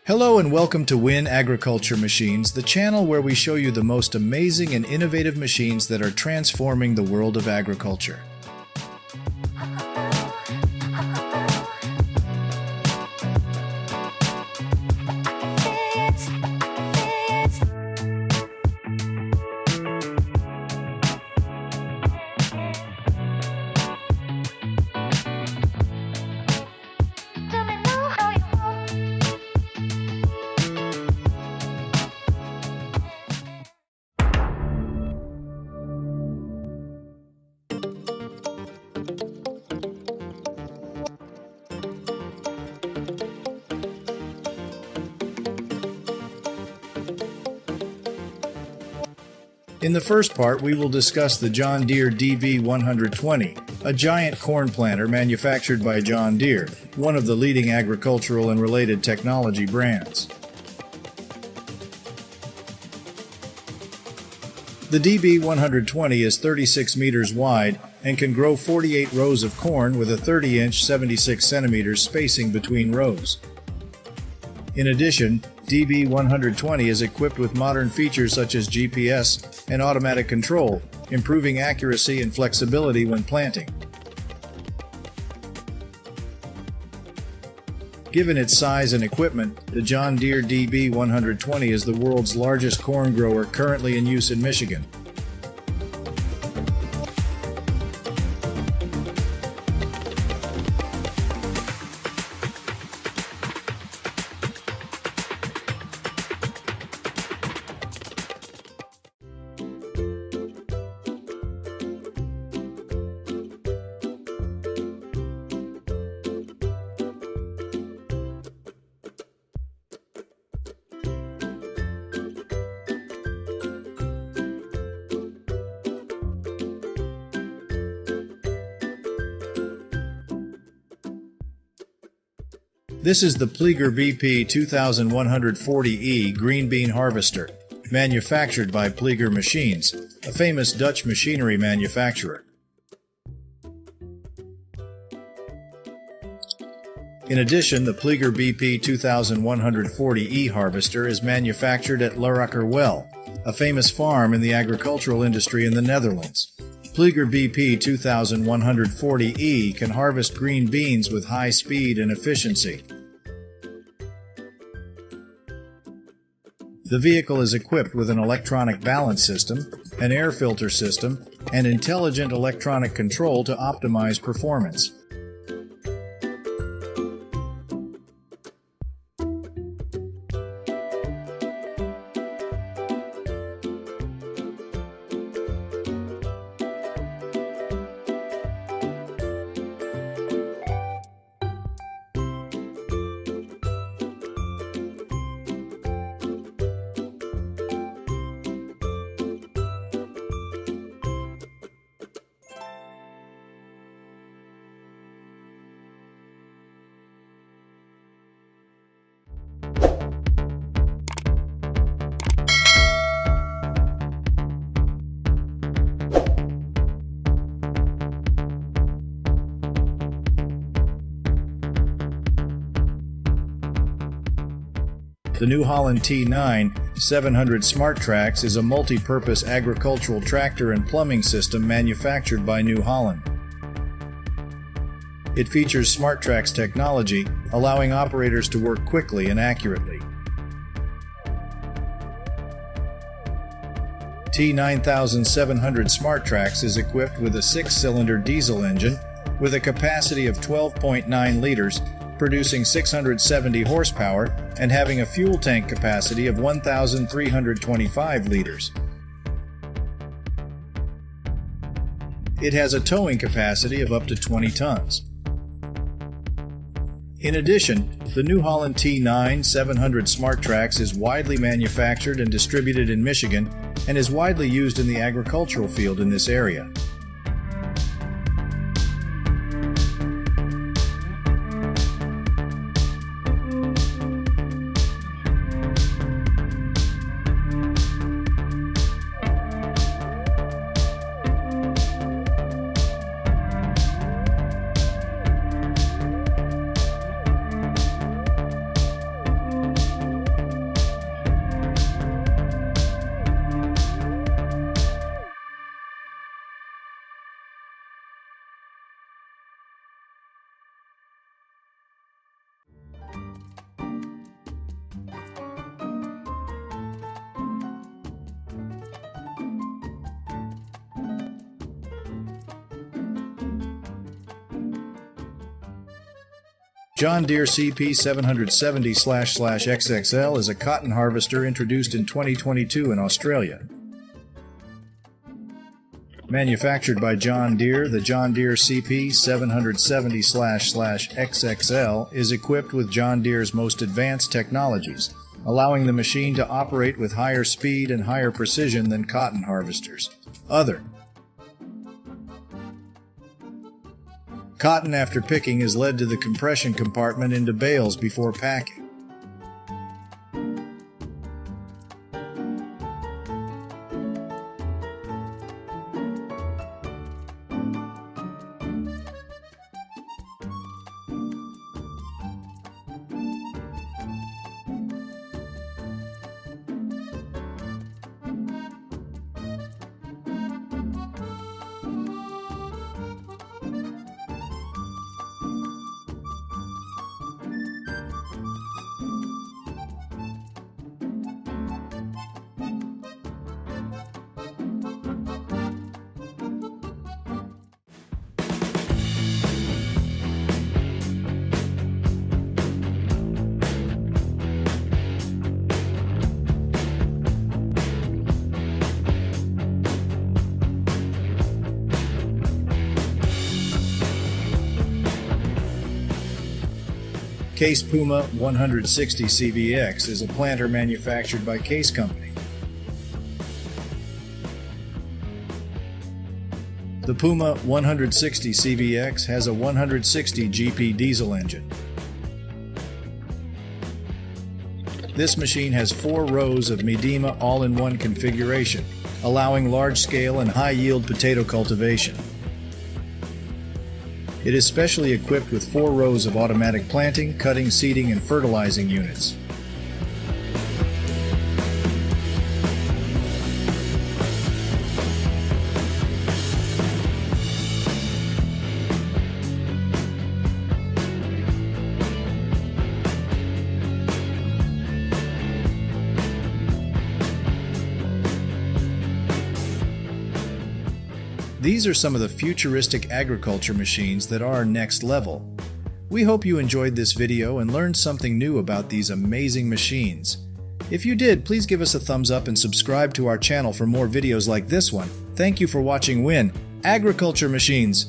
Hello and welcome to Win Agriculture Machines, the channel where we show you the most amazing and innovative machines that are transforming the world of agriculture. In the first part, we will discuss the John Deere DB120, a giant corn planter manufactured by John Deere, one of the leading agricultural and related technology brands. The DB120 is 36 meters wide and can grow 48 rows of corn with a 30-inch 76 centimeters spacing between rows. In addition, DB120 is equipped with modern features such as GPS and automatic control, improving accuracy and flexibility when planting. Given its size and equipment, the John Deere DB120 is the world's largest corn grower currently in use in Michigan. This is the Pleger BP 2140E green bean harvester, manufactured by Pleger Machines, a famous Dutch machinery manufacturer. In addition, the Pleger BP 2140E harvester is manufactured at Well, a famous farm in the agricultural industry in the Netherlands. Pleger BP 2140E can harvest green beans with high speed and efficiency. The vehicle is equipped with an electronic balance system, an air filter system, and intelligent electronic control to optimize performance. The New Holland T9 700 Smarttrax is a multi-purpose agricultural tractor and plumbing system manufactured by New Holland. It features Smarttrax technology, allowing operators to work quickly and accurately. T9700 Smarttrax is equipped with a 6-cylinder diesel engine with a capacity of 12.9 liters, producing 670 horsepower and having a fuel tank capacity of 1,325 liters. It has a towing capacity of up to 20 tons. In addition, the New Holland T9 700 Smarttrax is widely manufactured and distributed in Michigan and is widely used in the agricultural field in this area. John Deere CP 770//XXL is a cotton harvester introduced in 2022 in Australia. Manufactured by John Deere, the John Deere CP 770//XXL is equipped with John Deere's most advanced technologies, allowing the machine to operate with higher speed and higher precision than cotton harvesters. Cotton after picking is led to the compression compartment into bales before packing. Case Puma 160 CVX is a planter manufactured by Case Company. The Puma 160 CVX has a 160 GP diesel engine. This machine has 4 rows of Medema all-in-one configuration, allowing large-scale and high-yield potato cultivation. It is specially equipped with 4 rows of automatic planting, cutting, seeding, and fertilizing units. These are some of the futuristic agriculture machines that are next level. We hope you enjoyed this video and learned something new about these amazing machines. If you did, please give us a thumbs up and subscribe to our channel for more videos like this one. Thank you for watching Agriculture Machines.